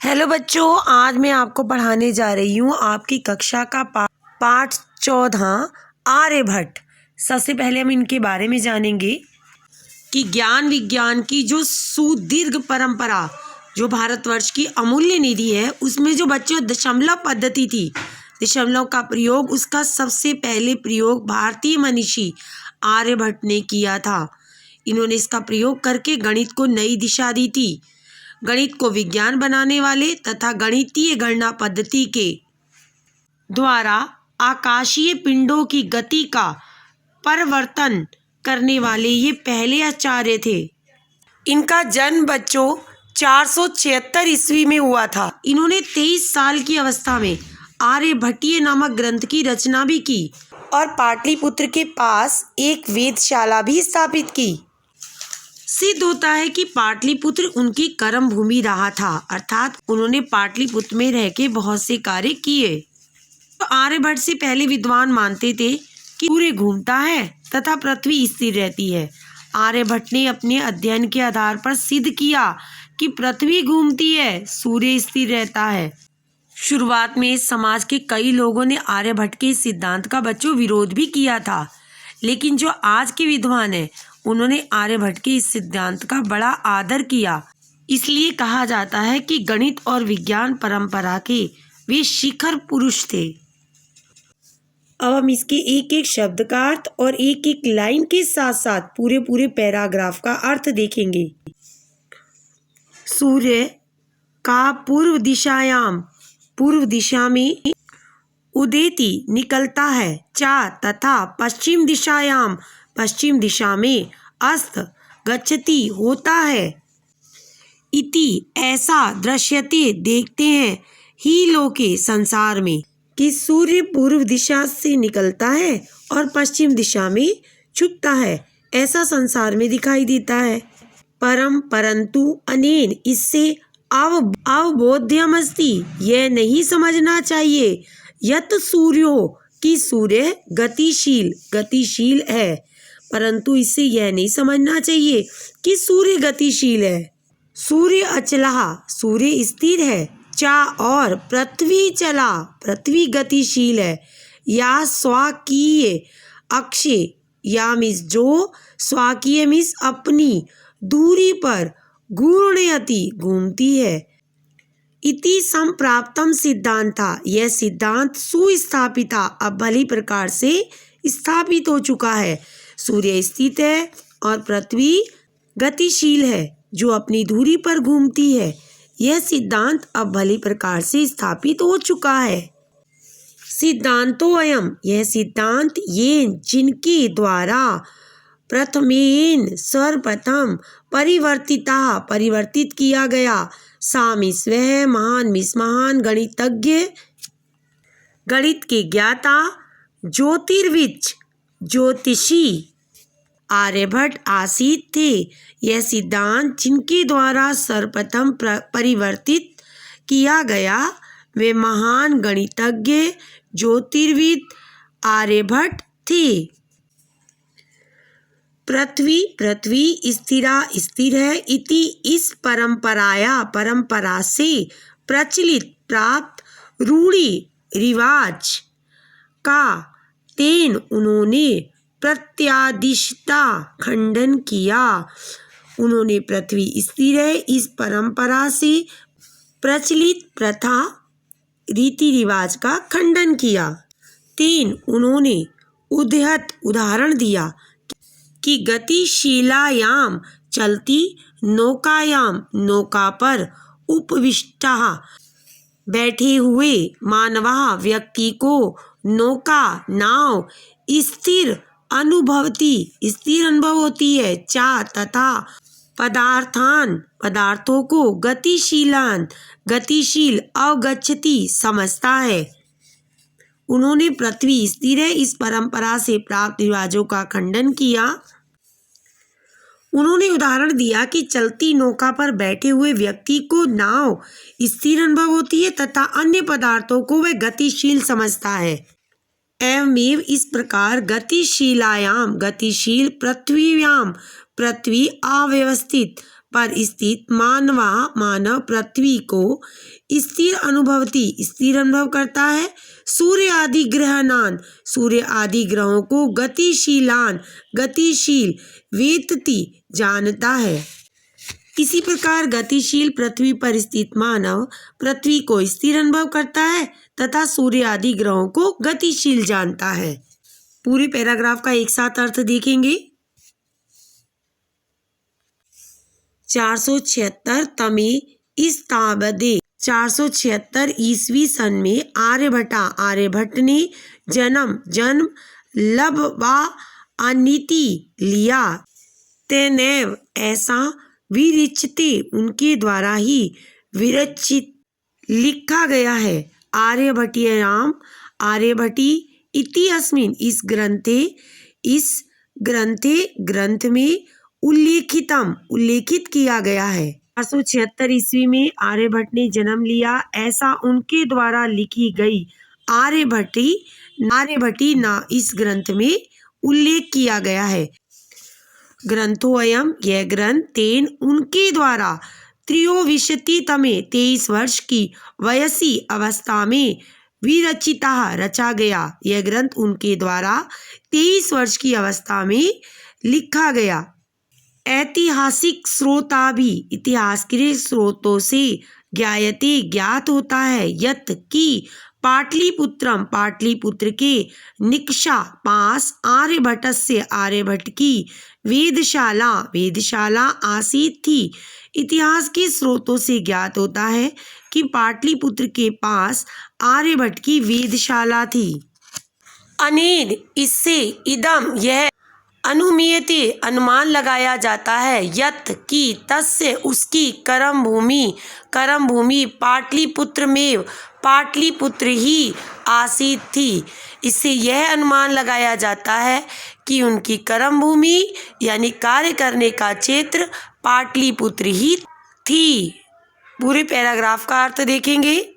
Hello बच्चों, आज मैं आपको पढ़ाने जा रही हूँ आपकी कक्षा का पाठ 14 आर्यभट्ट। सबसे पहले हम इनके बारे में जानेंगे कि ज्ञान विज्ञान की जो सुदीर्घ परंपरा जो भारतवर्ष की अमूल्य निधि है, उसमें जो बच्चों दशमलव पद्धति थी, दशमलव का प्रयोग, उसका सबसे पहले प्रयोग भारतीय मनीषी आर्यभट्ट ने किया था। इन्होंने इसका प्रयोग करके गणित को नई दिशा दी थी। गणित को विज्ञान बनाने वाले तथा गणितीय गणना पद्धति के द्वारा आकाशीय पिंडों की गति का परिवर्तन करने वाले ये पहले आचार्य थे। इनका जन्म बच्चों 476 ईस्वी में हुआ था। इन्होंने 23 साल की अवस्था में आर्यभट्टीय नामक ग्रंथ की रचना भी की और पाटलिपुत्र के पास एक वेधशाला भी स्थापित की। सिद्ध होता है कि पाटलिपुत्र उनकी कर्म भूमि रहा था, अर्थात उन्होंने पाटलिपुत्र में रह के बहुत से कार्य किए। तो आर्यभट्ट से पहले विद्वान मानते थे कि सूर्य घूमता है तथा पृथ्वी स्थिर रहती है। आर्यभट्ट ने अपने अध्ययन के आधार पर सिद्ध किया कि पृथ्वी घूमती है, सूर्य स्थिर रहता है। शुरुआत में समाज के कई लोगों ने आर्यभट्ट के सिद्धांत का बच्चों विरोध भी किया था, लेकिन जो आज के विद्वान हैं उन्होंने आर्यभट्ट के इस सिद्धांत का बड़ा आदर किया। इसलिए कहा जाता है कि गणित और विज्ञान परंपरा के वे शिखर पुरुष थे। अब हम इसके एक एक शब्द का अर्थ और एक एक लाइन के साथ साथ पूरे पैराग्राफ का अर्थ देखेंगे। सूर्य का पूर्व दिशा में उदेति निकलता है, चा तथा पश्चिम दिशा में अस्त गच्छति होता है, इति ऐसा दृश्यते देखते हैं ही लोके संसार में, कि सूर्य पूर्व दिशा से निकलता है और पश्चिम दिशा में छुपता है, ऐसा संसार में दिखाई देता है। परंतु अनेन इससे अवबोध्यमस्ति, यह नहीं समझना चाहिए यत सूर्यो कि सूर्य गतिशील है, परंतु इससे यह नहीं समझना चाहिए कि सूर्य गतिशील है। सूर्य अचलः, सूर्य स्थिर है, चा और पृथ्वी गतिशील है, या स्वाकीय अक्षय यामिस, जो स्वाकीय मिस अपनी दूरी पर घूर्णयति घूमती है, इति संप्राप्तम सिद्धांता, यह सिद्धांत सुस्थापिता अब भली प्रकार से स्थापित हो चुका है। सूर्य स्थित है और पृथ्वी गतिशील है जो अपनी दूरी पर घूमती है, यह सिद्धांत अब भली प्रकार से स्थापित हो चुका है। सिद्धांतो अयम, यह सिद्धांत ये जिनके द्वारा प्रथमेन सर्वप्रथम परिवर्तित किया गया, सामिस वह महान गणितज्ञ, गणित के ज्ञाता, ज्योतिषी आर्यभट्ट आसीत थे। यह सिद्धांत जिनके द्वारा सर्वप्रथम परिवर्तित किया गया, वे महान गणितज्ञ ज्योतिर्विद आर्यभट्ट थे। पृथ्वी स्थिर है, इति इस परंपरा से प्रचलित प्राप्त रूढ़ि रिवाज का तेन उन्होंने प्रत्यादिशता खंडन किया। उन्होंने पृथ्वी स्थिर है इस परंपरा से प्रचलित प्रथा रीति रिवाज का खंडन किया। तीन, उन्होंने उदाहरण दिया कि गतिशीलायाम चलती नौकायाम, नौका पर उपविष्टः बैठे हुए मानवः व्यक्ति को नौका नाव स्थिर अनुभव होती है, चा तथा पदार्थों को गतिशील अवगच्छति समझता है। उन्होंने पृथ्वी स्थिर है इस परंपरा से प्राप्त रिवाजों का खंडन किया। उन्होंने उदाहरण दिया कि चलती नौका पर बैठे हुए व्यक्ति को नाव स्थिर अनुभव होती है तथा अन्य पदार्थों को वह गतिशील समझता है। एवमेव इस प्रकार गतिशील पृथ्वी अव्यवस्थित पर स्थित मानव पृथ्वी को स्थिर अनुभव करता है। सूर्य आदि ग्रहों को गतिशील वेत्ति जानता है। इसी प्रकार गतिशील पृथ्वी पर स्थित मानव पृथ्वी को स्थिर अनुभव करता है तथा सूर्य आदि ग्रहों को गतिशील जानता है। पूरे पैराग्राफ का एक साथ अर्थ देखेंगे। 476 तमे इस्ताबदे 476 ईस्वी सन में आर्यभट्ट ने जन्म लबवा अनिति लिया। तेनेव ऐसा विरचिते उनके द्वारा ही विरचित लिखा गया है। आर्यभट्टी इति अस्मिन् इस ग्रंथ में उल्लेखित किया गया है। 476 ईस्वी में आर्यभट्ट ने जन्म लिया, ऐसा उनके द्वारा लिखी गई आर्यभट्टी ना इस ग्रंथ में उल्लेख किया गया है। ग्रंथोऽयं यह ग्रंथ तेन उनके द्वारा त्रयोविंशति तमे 23 वर्ष की वयसी अवस्था में विरचिता रचा गया। यह ग्रंथ उनके द्वारा 23 वर्ष की अवस्था में लिखा गया। ऐतिहासिक श्रोता भी इतिहास के स्रोतों से ज्ञात होता है यत् कि पाटलिपुत्र के निकषा पास आर्यभट्ट की वेदशाला आसीत थी। इतिहास के स्रोतों से ज्ञात होता है कि पाटलिपुत्र के पास आर्यभट्ट की वेदशाला थी। अनेन इससे इदम यह अनुमीयते अनुमान लगाया जाता है यत् कि तस्य उसकी कर्म भूमि पाटलिपुत्र ही आसीत थी। इससे यह अनुमान लगाया जाता है कि उनकी कर्म भूमि यानी कार्य करने का क्षेत्र पाटलिपुत्र ही थी। पूरे पैराग्राफ का अर्थ देखेंगे।